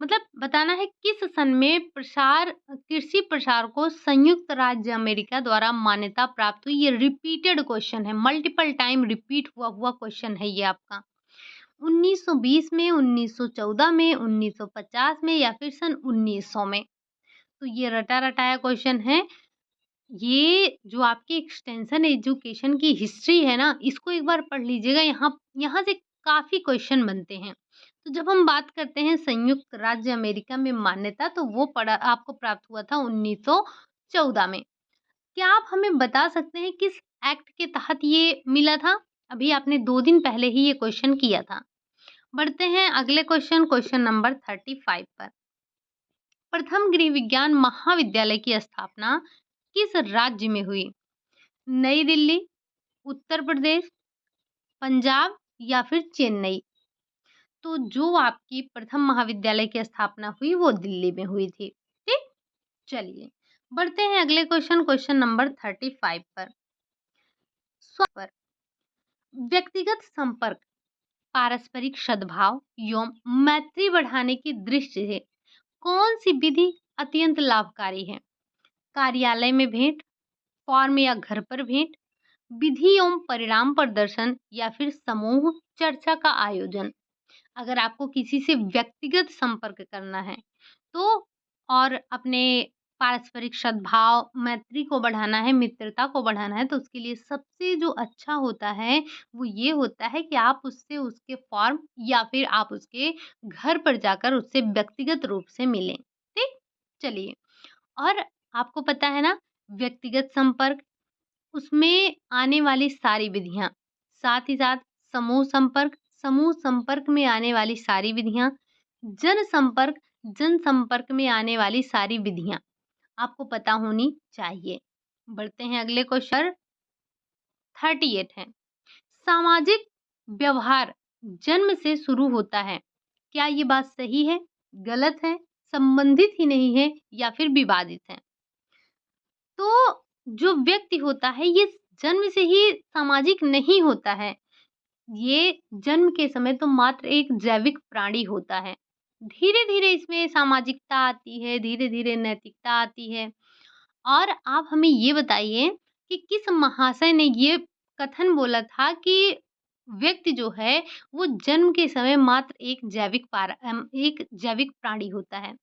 मतलब बताना है किस सन में कृषि प्रसार को संयुक्त राज्य अमेरिका द्वारा मान्यता प्राप्त हुई। ये रिपीटेड क्वेश्चन है, मल्टीपल टाइम रिपीट हुआ हुआ क्वेश्चन है ये आपका। 1920 में, 1914 में, 1950 में या फिर सन 1900 में। तो ये रटा-रटाया क्वेश्चन है। ये जो आपकी एक्सटेंशन एजुकेशन की हिस्ट्री है ना, इसको एक बार पढ़ लीजिएगा, यहाँ यहाँ से काफ़ी क्वेश्चन बनते हैं। तो जब हम बात करते हैं संयुक्त राज्य अमेरिका में मान्यता, तो वो पड़ा आपको प्राप्त हुआ था 1914 में। क्या आप हमें बता सकते हैं किस एक्ट के तहत ये मिला था? अभी आपने 2 दिन पहले ही ये क्वेश्चन किया था। बढ़ते हैं अगले क्वेश्चन, क्वेश्चन नंबर 35 पर। प्रथम गृह विज्ञान महाविद्यालय की स्थापना किस राज्य में हुई? नई दिल्ली, उत्तर प्रदेश, पंजाब या फिर चेन्नई? तो जो आपकी प्रथम महाविद्यालय की स्थापना हुई वो दिल्ली में हुई थी। ठीक? चलिए, बढ़ते हैं अगले क्वेश्चन, क्वेश्चन नंबर 35 पर। पर व्यक्तिगत संपर्क, पारस्परिक सद्भाव एवं मैत्री बढ़ाने की दृष्टि से कौन सी विधि अत्यंत लाभकारी है? कार्यालय में भेंट, फॉर्म या घर पर भेंट, विधि एवं परिणाम प्रदर्शन या फिर समूह चर्चा का आयोजन? अगर आपको किसी से व्यक्तिगत संपर्क करना है तो और अपने पारस्परिक सद्भाव, मैत्री को बढ़ाना है, मित्रता को बढ़ाना है, तो उसके लिए सबसे जो अच्छा होता है वो ये होता है कि आप उससे उसके फॉर्म या फिर आप उसके घर पर जाकर उससे व्यक्तिगत रूप से मिलें। ठीक? चलिए, और आपको पता है ना, व्यक्तिगत संपर्क, उसमें आने वाली सारी विधियाँ, साथ ही साथ समूह संपर्क में आने वाली सारी विधियाँ, जनसंपर्क, जनसंपर्क में आने वाली सारी विधियाँ आपको पता होनी चाहिए। बढ़ते हैं अगले क्वेश्चन, 38 है। सामाजिक व्यवहार जन्म से शुरू होता है। क्या ये बात सही है, गलत है, संबंधित ही नहीं है या फिर विवादित है? तो जो व्यक्ति होता है ये जन्म से ही सामाजिक नहीं होता है। ये जन्म के समय तो मात्र एक जैविक प्राणी होता है। धीरे-धीरे इसमें सामाजिकता आती है, धीरे-धीरे नैतिकता आती है। और आप हमें ये बताइए कि किस महाशय ने ये कथन बोला था कि व्यक्ति जो है वो जन्म के समय मात्र एक जैविक प्राणी होता है।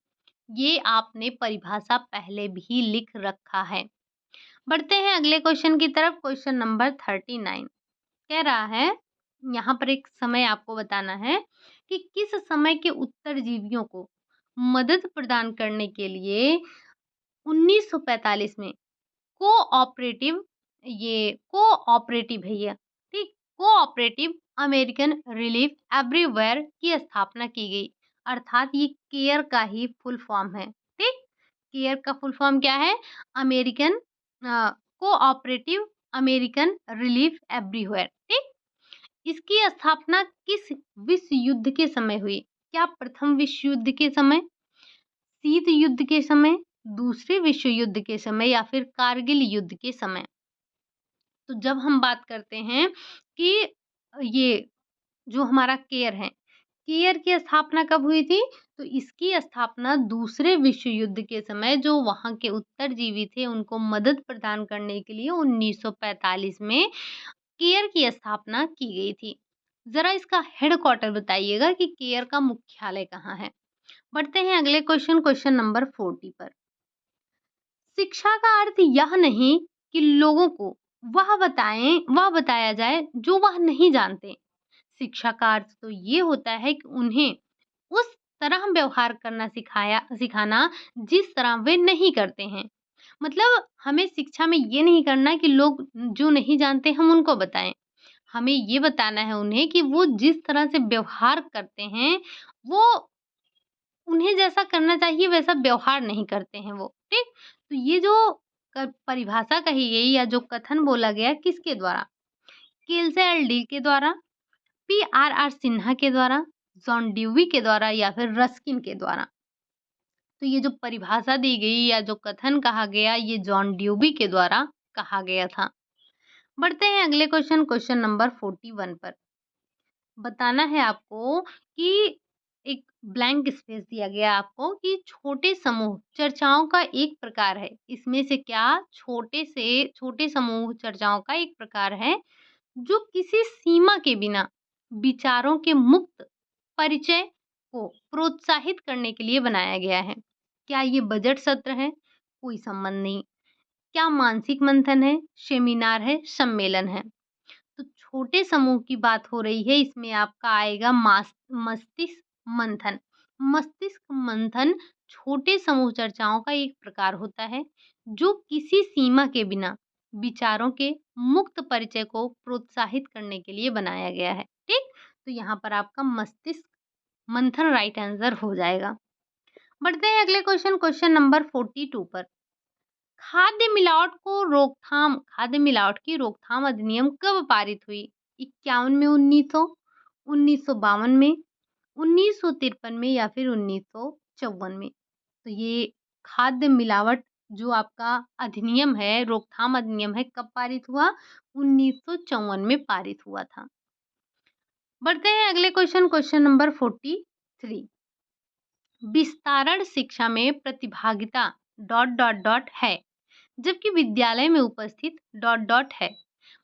ये आपने परिभाषा पहले भी लिख रखा है। बढ़ते हैं अगले क्वेश्चन की तरफ, क्वेश्चन नंबर 39 कह रहा है, यहाँ पर एक समय आपको बताना है कि किस समय के उत्तरजीवियों को मदद प्रदान करने के लिए 1945 में कोऑपरेटिव कोऑपरेटिव है ये, ठीक? कोऑपरेटिव अमेरिकन रिलीफ एवरीवेयर की स्थापना की गई। अर्थात ये केयर का ही फुल फॉर्म है, ठीक? केयर का फुल फॉर्म क्या है? American cooperative American relief everywhere, ठीक? इसकी स्थापना किस विश्व युद्ध के समय हुई? क्या प्रथम विश्व युद्ध के समय, शीत युद्ध के समय, दूसरे विश्व युद्ध के समय या फिर कारगिल युद्ध के समय? तो जब हम बात करते हैं कि ये जो हमारा केयर है, केयर की स्थापना कब हुई थी? तो इसकी स्थापना दूसरे विश्व युद्ध के समय जो वहाँ के उत्तरजीवी थे उनको मदद प्रदान करने के लिए 1945 में केयर की स्थापना की गई थी। ज़रा इसका हेडक्वार्टर बताइएगा कि केयर का मुख्यालय कहाँ है? बढ़ते हैं अगले क्वेश्चन, क्वेश्चन नंबर 40 पर। शिक्षा का अर्थ यह नहीं कि लोगों को वह बताया जाए जो वह नहीं जानते। शिक्षा का अर्थ तो ये होता है कि उन्हें उस तरह व्यवहार करना सिखाना जिस तरह वे नहीं करते हैं। मतलब हमें शिक्षा में ये नहीं करना कि लोग जो नहीं जानते हम उनको बताएँ। हमें ये बताना है उन्हें कि वो जिस तरह से व्यवहार करते हैं, वो उन्हें जैसा करना चाहिए वैसा व्यवहार नहीं करते हैं वो, ठीक? तो ये जो परिभाषा कही गई या जो कथन बोला गया किसके द्वारा? किल्से एल डी के द्वारा, पी.आर.आर. सिन्हा के द्वारा, जॉन ड्यूवी के द्वारा या फिर रस्किन के द्वारा? तो ये जो परिभाषा दी गई या जो कथन कहा गया ये जॉन ड्यूवी के द्वारा कहा गया था। बढ़ते हैं अगले क्वेश्चन, क्वेश्चन नंबर 41 पर। बताना है आपको कि एक ब्लैंक स्पेस दिया गया आपको कि छोटे समूह चर्चाओं का एक प्रकार है। इसमें से क्या छोटे समूह चर्चाओं का एक प्रकार है, जो किसी सीमा के बिना विचारों के मुक्त परिचय को प्रोत्साहित करने के लिए बनाया गया है। क्या ये बजट सत्र है? कोई संबंध नहीं। क्या मानसिक मंथन है, सेमिनार है, सम्मेलन है? तो छोटे समूह की बात हो रही है, इसमें आपका आएगा मस्तिष्क मंथन। मस्तिष्क मंथन छोटे समूह चर्चाओं का एक प्रकार होता है, जो किसी सीमा के बिना विचारों के मुक्त परिचय को प्रोत्साहित करने के लिए बनाया गया है। ठीक? तो यहाँ पर आपका मस्तिष्क मंथन राइट आंसर हो जाएगा। बढ़ते हैं अगले क्वेश्चन नंबर 42 पर। खाद्य मिलावट की रोकथाम अधिनियम कब पारित हुई? 51 में, 1900, 1952 में, 1953 में या फिर 1954 में? तो ये खाद्य मिलावट जो आपका अधिनियम है, रोकथाम अधिनियम है, कब पारित हुआ? 1954 में पारित हुआ था। बढ़ते हैं अगले क्वेश्चन नंबर 43। विस्तारण शिक्षा में प्रतिभागिता है, जबकि विद्यालय में उपस्थित है।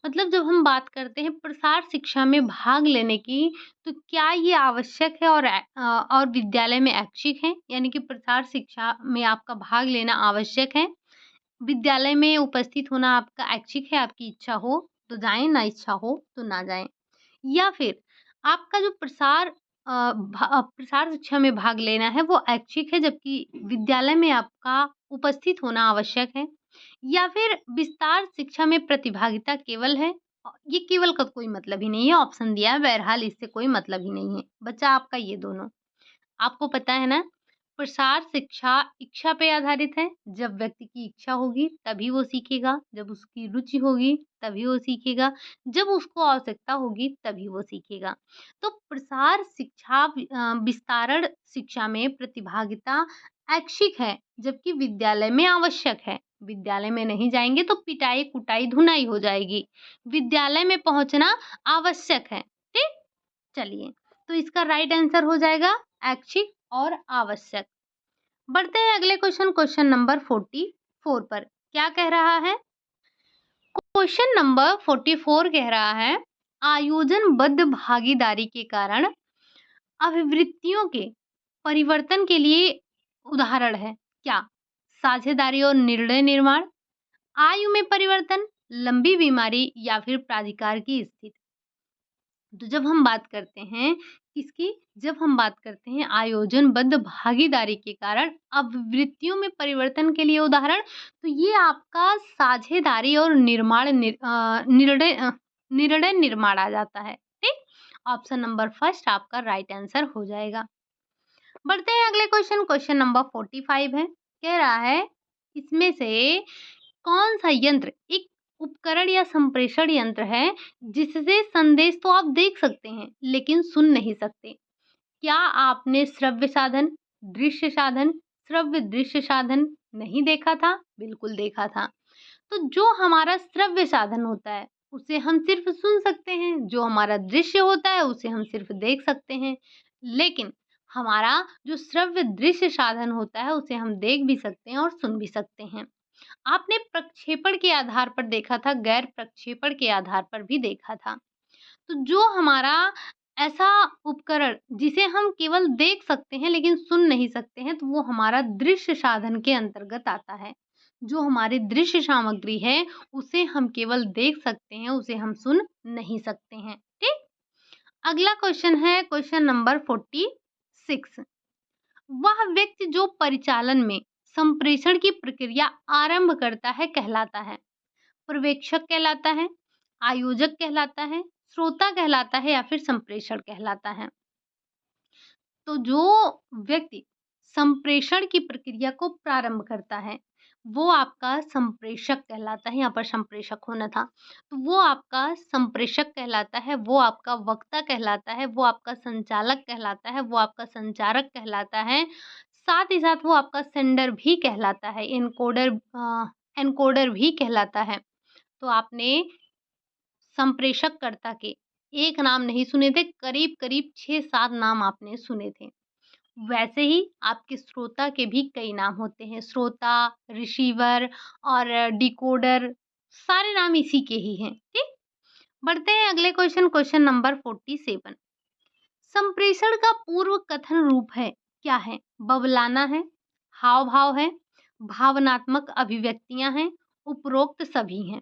मतलब जब हम बात करते हैं प्रसार शिक्षा में भाग लेने की, तो क्या ये आवश्यक है और विद्यालय में ऐच्छिक है? यानी कि प्रसार शिक्षा में आपका भाग लेना आवश्यक है, विद्यालय में उपस्थित होना आपका ऐच्छिक है, आपकी इच्छा हो तो जाएँ, ना इच्छा हो तो ना जाएँ। या फिर आपका जो प्रसार शिक्षा में भाग लेना है वो ऐच्छिक है, जबकि विद्यालय में आपका उपस्थित होना आवश्यक है। या फिर विस्तार शिक्षा में प्रतिभागिता केवल है। ये केवल का कोई मतलब ही नहीं है, ऑप्शन दिया है, बहरहाल इससे कोई मतलब ही नहीं है। बचा आपका ये दोनों। आपको पता है ना, प्रसार शिक्षा इच्छा पे आधारित है। जब व्यक्ति की इच्छा होगी तभी वो सीखेगा, जब उसकी रुचि होगी तभी वो सीखेगा, जब उसको आवश्यकता होगी तभी वो सीखेगा। तो प्रसार शिक्षा विस्तारण शिक्षा में प्रतिभागिता ऐच्छिक है, जबकि विद्यालय में आवश्यक है। विद्यालय में नहीं जाएँगे तो पिटाई, कुटाई, धुनाई हो जाएगी। विद्यालय में पहुँचना आवश्यक है। ठीक? चलिए, तो इसका राइट आंसर हो जाएगा ऐच्छिक और आवश्यक। बढ़ते हैं अगले क्वेश्चन नंबर 44 पर। क्या कह रहा है? क्वेश्चन नंबर 44 कह रहा है, आयोजनबद्ध भागीदारी के कारण अभिवृत्तियों के परिवर्तन के लिए उदाहरण है। क्या? साझेदारी और निर्णय निर्माण, आयु में परिवर्तन, लंबी बीमारी या फिर प्राधिकार की स्थिति। तो जब हम बात करते हैं किसकी? जब हम बात करते हैं आयोजनबद्ध भागीदारी के कारण आवृत्तियों में परिवर्तन के लिए उदाहरण, तो ये आपका साझेदारी और निर्णय निर्माण आ जाता है। ठीक? ऑप्शन नंबर फर्स्ट आपका राइट आंसर हो जाएगा। बढ़ते हैं अगले क्वेश्चन नंबर 45 है। कह रहा है, इसमें से कौन सा यंत्र एक उपकरण या संप्रेषण यंत्र है, जिससे संदेश तो आप देख सकते हैं लेकिन सुन नहीं सकते? क्या आपने श्रव्य साधन, दृश्य साधन, श्रव्य दृश्य साधन नहीं देखा था? बिल्कुल देखा था। तो जो हमारा श्रव्य साधन होता है उसे हम सिर्फ सुन सकते हैं, जो हमारा दृश्य होता है उसे हम सिर्फ देख सकते हैं। लेकिन हमारा जो श्रव्य दृश्य साधन होता है उसे हम देख भी सकते हैं और सुन भी सकते हैं। आपने प्रक्षेपण के आधार पर देखा था, गैर प्रक्षेपण के आधार पर भी देखा था। तो जो हमारा ऐसा उपकरण जिसे हम केवल देख सकते हैं लेकिन सुन नहीं सकते हैं, तो वो हमारा दृश्य साधन के अंतर्गत आता है। जो हमारी दृश्य सामग्री है उसे हम केवल देख सकते हैं, उसे हम सुन नहीं सकते हैं। ठीक? अगला क्वेश्चन है क्वेश्चन नंबर 46। वह व्यक्ति जो परिचालन में संप्रेषण की प्रक्रिया आरंभ करता है कहलाता है? पर्यवेक्षक कहलाता है, आयोजक कहलाता है, श्रोता कहलाता है या फिर संप्रेषण कहलाता है? तो जो व्यक्ति संप्रेषण की प्रक्रिया को प्रारंभ करता है, वो आपका संप्रेषक कहलाता है। यहाँ पर संप्रेषक होना था। तो वो आपका संप्रेषक कहलाता है, वो आपका वक्ता कहलाता है, वो आपका संचालक कहलाता है, वो आपका संचारक कहलाता है। साथ ही साथ वो आपका सेंडर भी कहलाता है, एनकोडर भी कहलाता है। तो आपने संप्रेषककर्ता के एक नाम नहीं सुने थे, करीब-करीब 6-7 नाम आपने सुने थे। वैसे ही आपके श्रोता के भी कई नाम होते हैं। श्रोता, रिसीवर और डिकोडर, सारे नाम इसी के ही हैं। ठीक? बढ़ते हैं अगले क्वेश्चन, क्वेश्चन नंबर 47। संप्रेषण का पूर्व कथन रूप है, क्या है? बबलाना है, हाव-भाव है, भावनात्मक अभिव्यक्तियाँ हैं, उपरोक्त सभी हैं।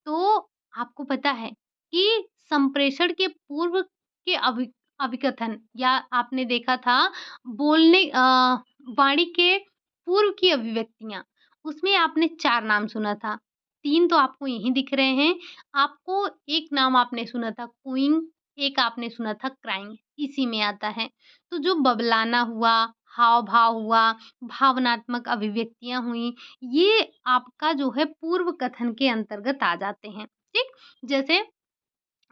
तो आपको पता है कि संप्रेषण के पूर्व के अभिकथन, या आपने देखा था बोलने वाणी के पूर्व की अभिव्यक्तियाँ, उसमें आपने 4 नाम सुना था। 3 तो आपको यहीं दिख रहे हैं। आपको एक नाम आपने सुना था कूइंग, एक आपने सुना था क्राइंग, इसी में आता है। तो जो बबलाना हुआ, हाव-भाव हुआ, भावनात्मक अभिव्यक्तियाँ हुई, ये आपका जो है पूर्व कथन के अंतर्गत आ जाते हैं, ठीक? जैसे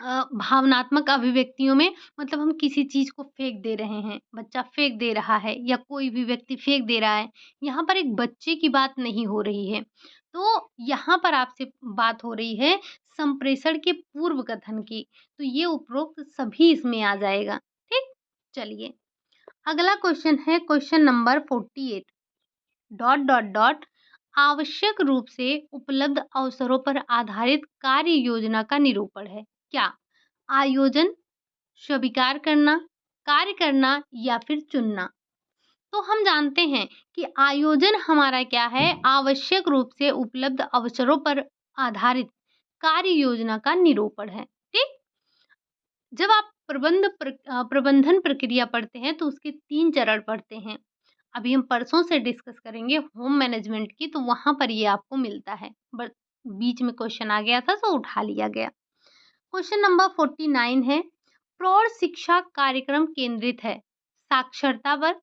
भावनात्मक अभिव्यक्तियों में मतलब हम किसी चीज़ को फेंक दे रहे हैं, बच्चा फेंक दे रहा है या कोई भी व्यक्ति फेंक दे रहा है, यहाँ पर एक बच्चे की बात नहीं हो रही है। तो यहाँ पर आपसे बात हो रही है संप्रेषण के पूर्व कथन की, तो ये उपरोक्त सभी इसमें आ जाएगा, ठीक? चलिए, अगला क्वेश्चन है क्वेश्चन नंबर 48। डॉट आवश्यक रूप से उपलब्ध अवसरों पर आधारित कार्य योजना का निरूपण है। क्या? आयोजन, स्वीकार करना, कार्य करना या फिर चुनना? तो हम जानते हैं कि आयोजन हमारा क्या है? आवश्यक रूप से उपलब्ध अवसरों पर आधारित कार्य योजना का निरूपण है। ठीक? जब आप प्रबंधन प्रक्रिया पढ़ते हैं तो उसके 3 चरण पढ़ते हैं। अभी हम परसों से डिस्कस करेंगे होम मैनेजमेंट की, तो वहाँ पर ये आपको मिलता है। बट बीच में क्वेश्चन आ गया था, तो उठा लिया गया। क्वेश्चन नंबर 49 है, प्रौढ़ शिक्षा कार्यक्रम केंद्रित है साक्षरता पर,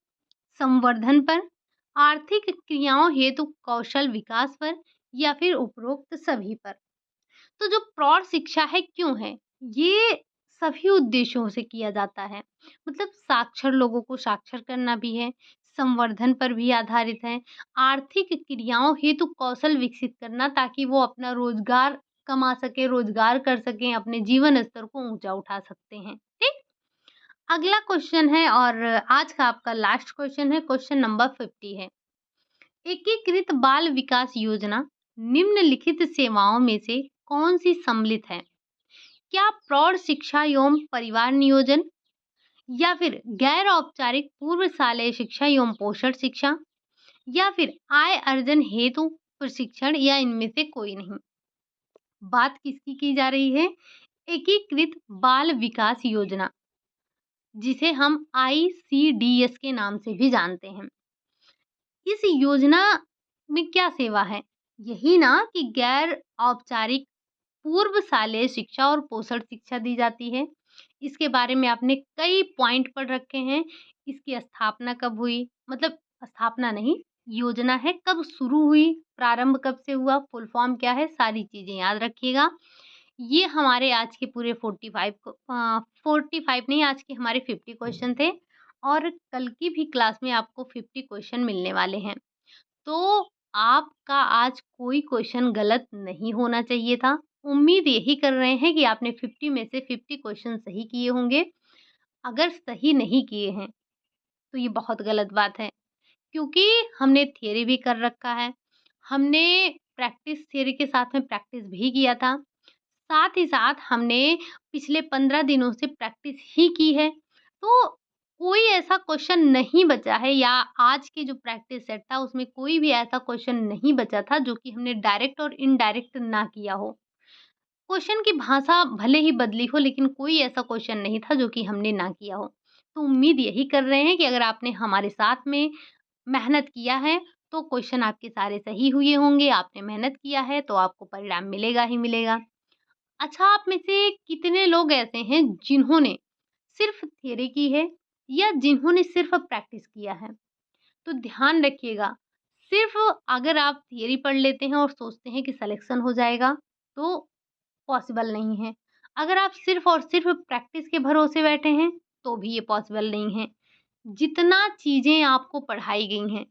संवर्धन पर, आर्थिक क्रियाओं हेतु कौशल विकास पर या फिर उपरोक्त सभी पर? तो जो प्रौढ़ शिक्षा है क्यों है? ये सभी उद्देश्यों से किया जाता है। मतलब साक्षर लोगों को साक्षर करना भी है, संवर्धन पर भी आधारित है, आर्थिक क्रियाओं हेतु कौशल विकसित करना ताकि वो अपना रोज़गार कमा सकें, रोज़गार कर सकें, अपने जीवन स्तर को ऊँचा उठा सकते हैं। ठीक? अगला क्वेश्चन है और आज का आपका लास्ट क्वेश्चन है, क्वेश्चन नंबर 50 है। एकीकृत बाल विकास योजना निम्नलिखित सेवाओं में से कौन-सी सम्मिलित है? क्या प्रौढ़ शिक्षा एवं परिवार नियोजन या फिर गैर औपचारिक पूर्व शालेय शिक्षा एवं पोषण शिक्षा या फिर आय अर्जन हेतु प्रशिक्षण या इनमें से कोई नहीं? बात किसकी की जा रही है? एकीकृत बाल विकास योजना, जिसे हम आईसीडीएस के नाम से भी जानते हैं। इस योजना में क्या सेवा है? यही ना कि गैर औपचारिक पूर्व शालेय शिक्षा और पोषण शिक्षा दी जाती है। इसके बारे में आपने कई पॉइंट पढ़ रखे हैं। इसकी स्थापना कब हुई? मतलब स्थापना नहीं, योजना है, कब शुरू हुई, प्रारंभ कब से हुआ, फुल फॉर्म क्या है, सारी चीज़ें याद रखिएगा। ये हमारे आज के पूरे 45 नहीं, आज के हमारे 50 क्वेश्चन थे और कल की भी क्लास में आपको 50 क्वेश्चन मिलने वाले हैं। तो आपका आज कोई क्वेश्चन गलत नहीं होना चाहिए था। उम्मीद यही कर रहे हैं कि आपने 50 में से 50 क्वेश्चन सही किए होंगे। अगर सही नहीं किए हैं, तो ये बहुत गलत बात है, क्योंकि हमने थियरी भी कर रखा है। हमने प्रैक्टिस थियरी के साथ में प्रैक्टिस भी किया था। साथ ही साथ हमने पिछले 15 दिनों से प्रैक्टिस ही की है। तो कोई ऐसा क्वेश्चन नहीं बचा है, या आज की जो प्रैक्टिस सेट था उसमें कोई भी ऐसा क्वेश्चन नहीं बचा था जो कि हमने डायरेक्ट और इनडायरेक्ट ना किया हो। क्वेश्चन की भाषा भले ही बदली हो, लेकिन कोई ऐसा क्वेश्चन नहीं था जो कि हमने ना किया हो। तो उम्मीद यही कर रहे हैं कि अगर आपने हमारे साथ में मेहनत किया है, तो क्वेश्चन आपके सारे सही हुए होंगे। आपने मेहनत किया है तो आपको परिणाम मिलेगा ही मिलेगा। अच्छा, आप में से कितने लोग ऐसे हैं जिन्होंने सिर्फ़ थियरी की है या जिन्होंने सिर्फ़ प्रैक्टिस किया है? तो ध्यान रखिएगा, सिर्फ़ अगर आप थियरी पढ़ लेते हैं और सोचते हैं कि सिलेक्शन हो जाएगा, तो पॉसिबल नहीं है। अगर आप सिर्फ़ और सिर्फ़ प्रैक्टिस के भरोसे बैठे हैं, तो भी ये पॉसिबल नहीं है। जितना चीज़ें आपको पढ़ाई गई हैं,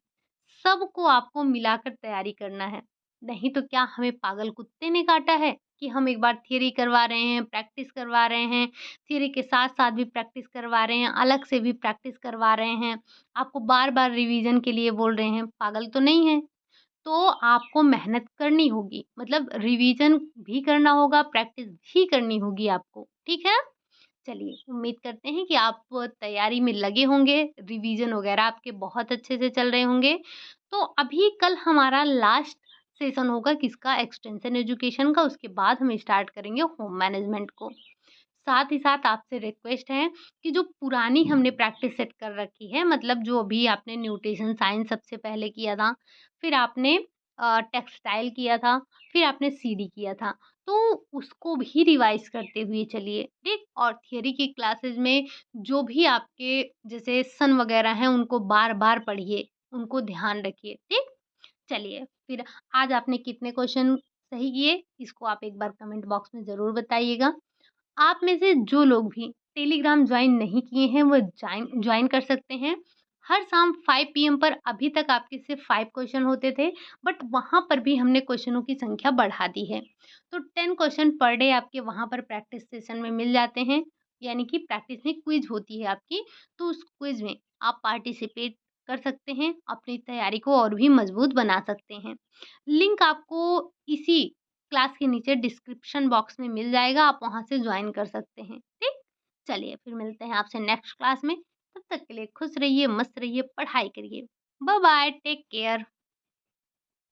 सबको आपको मिलाकर तैयारी करना है। नहीं तो क्या हमें पागल कुत्ते ने काटा है? कि हम एक बार थियरी करवा रहे हैं, प्रैक्टिस करवा रहे हैं, थियरी के साथ-साथ भी प्रैक्टिस करवा रहे हैं, अलग से भी प्रैक्टिस करवा रहे हैं, आपको बार-बार रिवीजन के लिए बोल रहे हैं, पागल तो नहीं हैं। तो आपको मेहनत करनी होगी, मतलब रिवीजन भी करना होगा, प्रैक्टिस भी करनी होगी आपको, ठीक है? चलिए, उम्मीद करते हैं कि आप तैयारी में लगे होंगे, रिवीजन वगैरह आपके बहुत अच्छे से चल रहे होंगे। तो अभी कल हमारा लास्ट सेशन होगा किसका? एक्सटेंशन एजुकेशन का, उसके बाद हम स्टार्ट करेंगे होम मैनेजमेंट को। साथ ही साथ आपसे रिक्वेस्ट है कि जो पुरानी हमने प्रैक्टिस सेट कर रखी है, मतलब जो अभी आपने न्यूट्रिशन साइंस सबसे पहले किया था, फिर आपने टेक्सटाइल किया था, फिर आपने सीडी किया था, तो उसको भी रिवाइज करते हुए चलिए, ठीक? और थियरी की क्लासेस में जो भी आपके जैसे सन वगैरह हैं, उनको बार-बार पढ़िए, उनको ध्यान रखिए, ठीक? चलिए, फिर आज आपने कितने क्वेश्चन सही किए, इसको आप एक बार कमेंट बॉक्स में ज़रूर बताइएगा। आप में से जो लोग भी टेलीग्राम जॉइन नहीं किए हैं, वो जॉइन जॉइन कर सकते हैं। हर शाम 5 पीएम पर अभी तक आपके सिर्फ 5 क्वेश्चन होते थे, बट वहाँ पर भी हमने क्वेश्चनों की संख्या बढ़ा दी है। तो 10 क्वेश्चन पर डे आपके वहाँ पर प्रैक्टिस सेशन में मिल जाते हैं, यानी कि प्रैक्टिस में क्विज़ होती है आपकी, तो उस क्विज़ में आप पार्टिसिपेट कर सकते हैं, अपनी तैयारी को और भी मजबूत बना सकते हैं। लिंक आपको इसी क्लास के नीचे डिस्क्रिप्शन बॉक्स में मिल जाएगा, आप वहाँ से जॉइन कर सकते हैं, ठीक? चलिए फिर मिलते हैं आपसे नेक्स्ट क्लास में, तब तक के लिए खुश रहिए, मस्त रहिए, पढ़ाई करिए। Bye bye, take care.